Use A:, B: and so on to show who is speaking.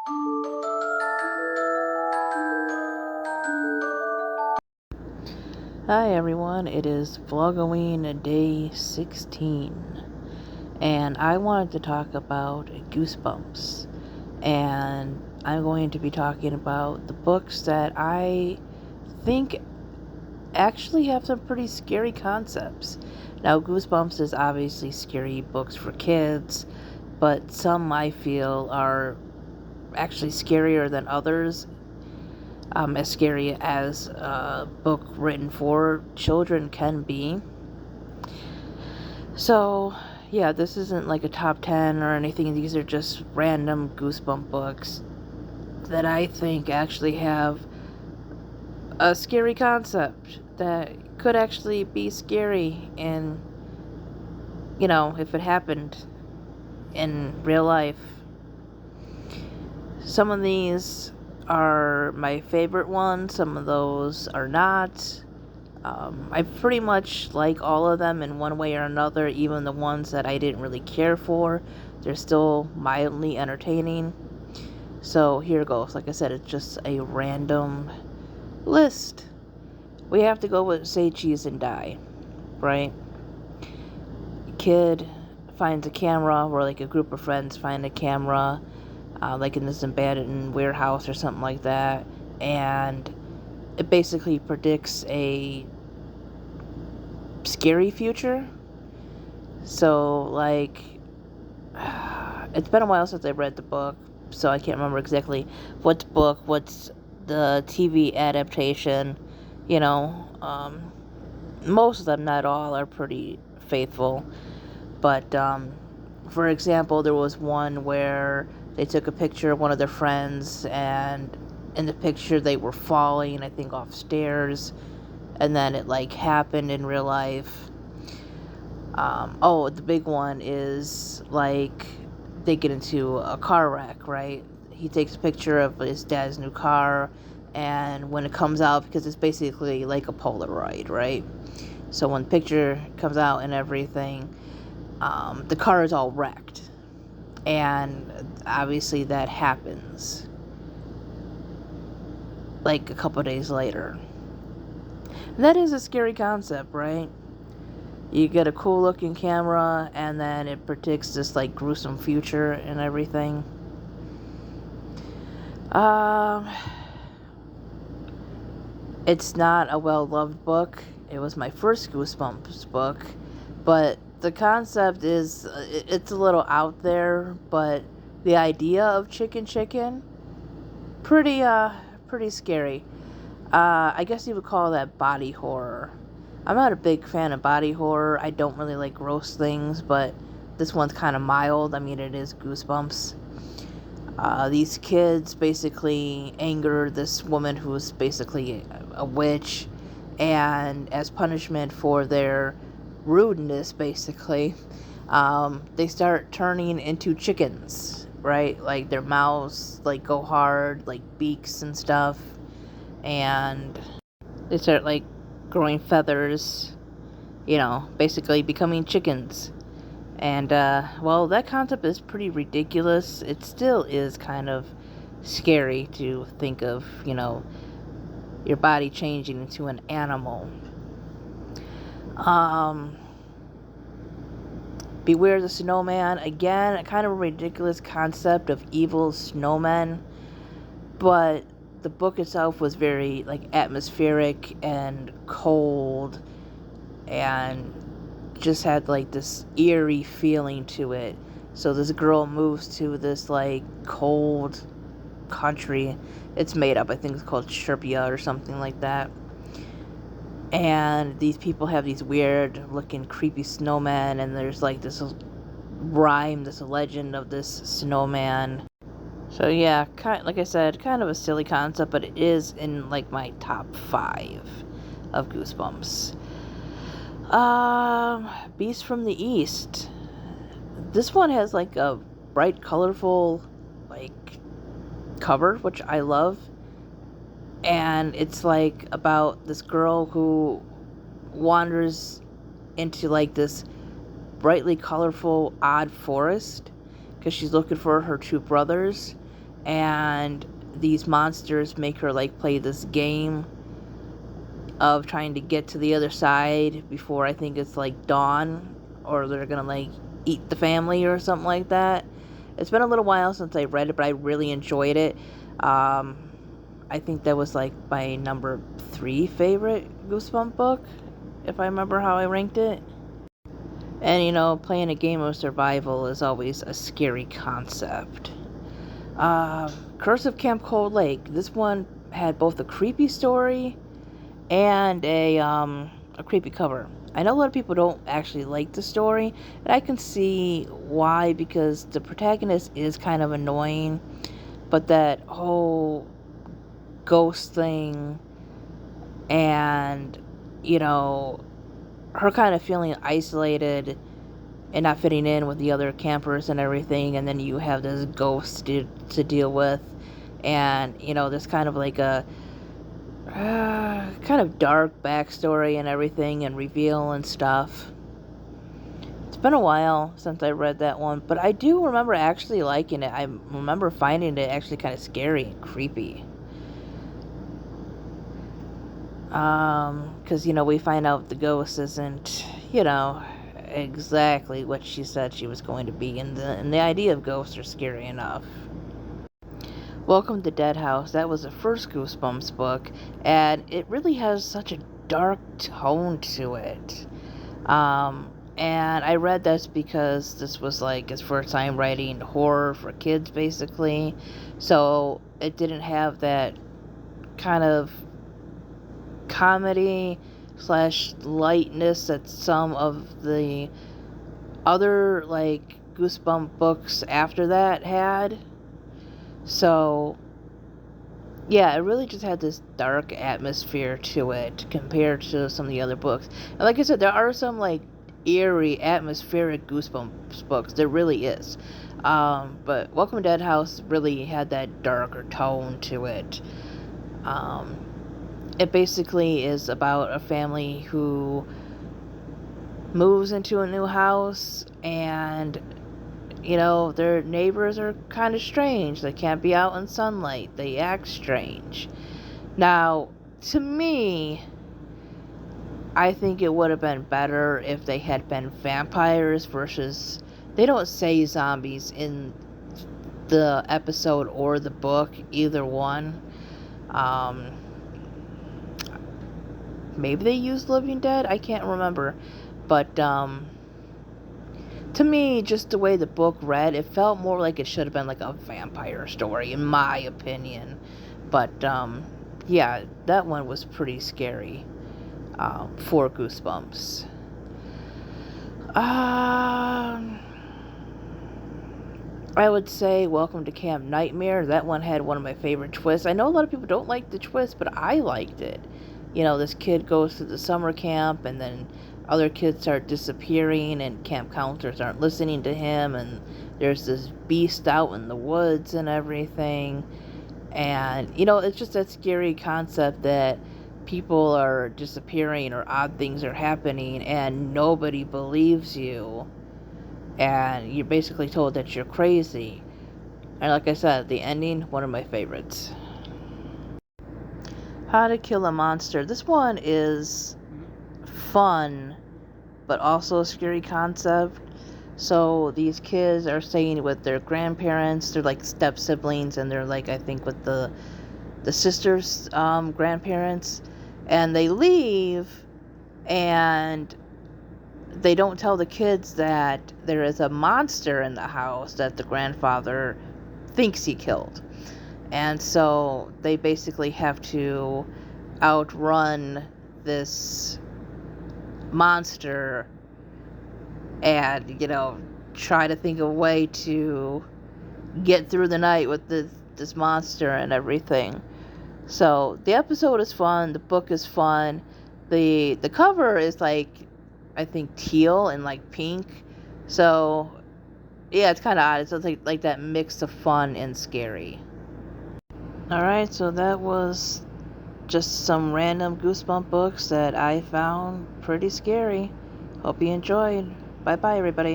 A: Hi everyone, it is Vlogoween day 16, and I wanted to talk about Goosebumps, and I'm going to be talking about the books that I think actually have some pretty scary concepts. Now, Goosebumps is obviously scary books for kids, but some I feel are actually scarier than others. As scary as a book written for children can be. So, yeah, this isn't like a top 10 or anything. These are just random Goosebump books that I think actually have a scary concept that could actually be scary, and, if it happened in real life. Some of these are my favorite ones, some of those are not. I pretty much like all of them in one way or another, even the ones that I didn't really care for. They're still mildly entertaining. So here goes. Like I said, it's just a random list. We have to go with Say Cheese and Die, right? Kid finds a camera, or like a group of friends find a camera, like in this abandoned warehouse or something like that, and it basically predicts a scary future. So, like, it's been a while since I read the book, so I can't remember exactly what's book, what's the TV adaptation. Most of them, not all, are pretty faithful. But, for example, there was one where they took a picture of one of their friends, and in the picture they were falling, I think, off stairs, and then it, like, happened in real life. The big one is, like, they get into a car wreck, right? He takes a picture of his dad's new car, and when it comes out, because it's basically like a Polaroid, right? So when the picture comes out and everything, the car is all wrecked. And obviously that happens, like, a couple days later. And that is a scary concept, right? You get a cool looking camera, and then it predicts this, like, gruesome future and everything. It's not a well-loved book. It was my first Goosebumps book, but the concept is, it's a little out there, but the idea of chicken, pretty scary. I guess you would call that body horror. I'm not a big fan of body horror. I don't really like gross things, but this one's kind of mild. I mean, it is Goosebumps. These kids basically anger this woman who's basically a witch, and as punishment for their rudeness, basically, they start turning into chickens, right? Like, their mouths, like, go hard, like beaks and stuff, and they start, like, growing feathers, basically becoming chickens. And, that concept is pretty ridiculous. It still is kind of scary to think of, your body changing into an animal. Beware the Snowman. Again, a kind of ridiculous concept of evil snowmen. But the book itself was very, like, atmospheric and cold, and just had, like, this eerie feeling to it. So this girl moves to this, like, cold country. It's made up. I think it's called Sherpia or something like that. And these people have these weird looking creepy snowmen, and there's, like, this legend of this snowman. So yeah, like I said, kind of a silly concept, but it is in, like, my top 5 of Goosebumps. Beast from the East. This one has, like, a bright, colorful, like, cover, which I love. And it's, like, about this girl who wanders into, like, this brightly colorful, odd forest because she's looking for her two brothers. and these monsters make her like play this game of trying to get to the other side before I think it's like dawn, or they're gonna like eat the family or something like that. It's been a little while since I read it, but I really enjoyed it. I think that was like my number 3 favorite Goosebump book, if I remember how I ranked it. And you know, playing a game of survival is always a scary concept. Curse of Camp Cold Lake. This one had both a creepy story and a creepy cover. I know a lot of people don't actually like the story, and I can see why, because the protagonist is kind of annoying, but that whole ghost thing and, you know, her kind of feeling isolated and not fitting in with the other campers and everything, and then you have this ghost to deal with, and, you know, there's kind of like a kind of dark backstory and everything and reveal and stuff. It's been a while since I read that one, but I do remember actually liking it. I remember finding it actually kind of scary and creepy. Because, you know, we find out the ghost isn't, you know, exactly what she said she was going to be, and the idea of ghosts are scary enough. Welcome to Dead House. That was the first Goosebumps book, and it really has such a dark tone to it. And I read this because this was like his first time writing horror for kids, basically. So it didn't have that kind of comedy slash lightness that some of the other like Goosebump books after that had. So yeah, it really just had this dark atmosphere to it compared to some of the other books. And like I said, there are some like eerie, atmospheric Goosebumps books. There really is. But Welcome to Dead House really had that darker tone to it. It basically is about a family who moves into a new house, and you know, their neighbors are kind of strange. They can't be out in sunlight. They act strange. Now, to me, I think it would have been better if they had been vampires versus... They don't say zombies in the episode or the book, either one. Maybe they used Living Dead? I can't remember. But, to me, just the way the book read, it felt more like it should have been like a vampire story, in my opinion. But, yeah, that one was pretty scary, for Goosebumps. I would say Welcome to Camp Nightmare. That one had one of my favorite twists. I know a lot of people don't like the twist, but I liked it. You know, this kid goes to the summer camp, and then other kids start disappearing, and camp counselors aren't listening to him, and there's this beast out in the woods and everything. And, you know, it's just that scary concept that people are disappearing or odd things are happening, and nobody believes you. And you're basically told that you're crazy. And like I said, the ending, one of my favorites. How to Kill a Monster. This one is fun, but also a scary concept. So these kids are staying with their grandparents. They're like step siblings, and they're like, I think, with the sister's grandparents. And they leave, and they don't tell the kids that there is a monster in the house that the grandfather thinks he killed. And so they basically have to outrun this monster and, you know, try to think of a way to get through the night with this monster and everything. So the episode is fun, the book is fun. The cover is like, I think, teal and like pink. So yeah, it's kind of odd. It's like that mix of fun and scary. Alright, so that was just some random Goosebump books that I found pretty scary. Hope you enjoyed. Bye bye, everybody.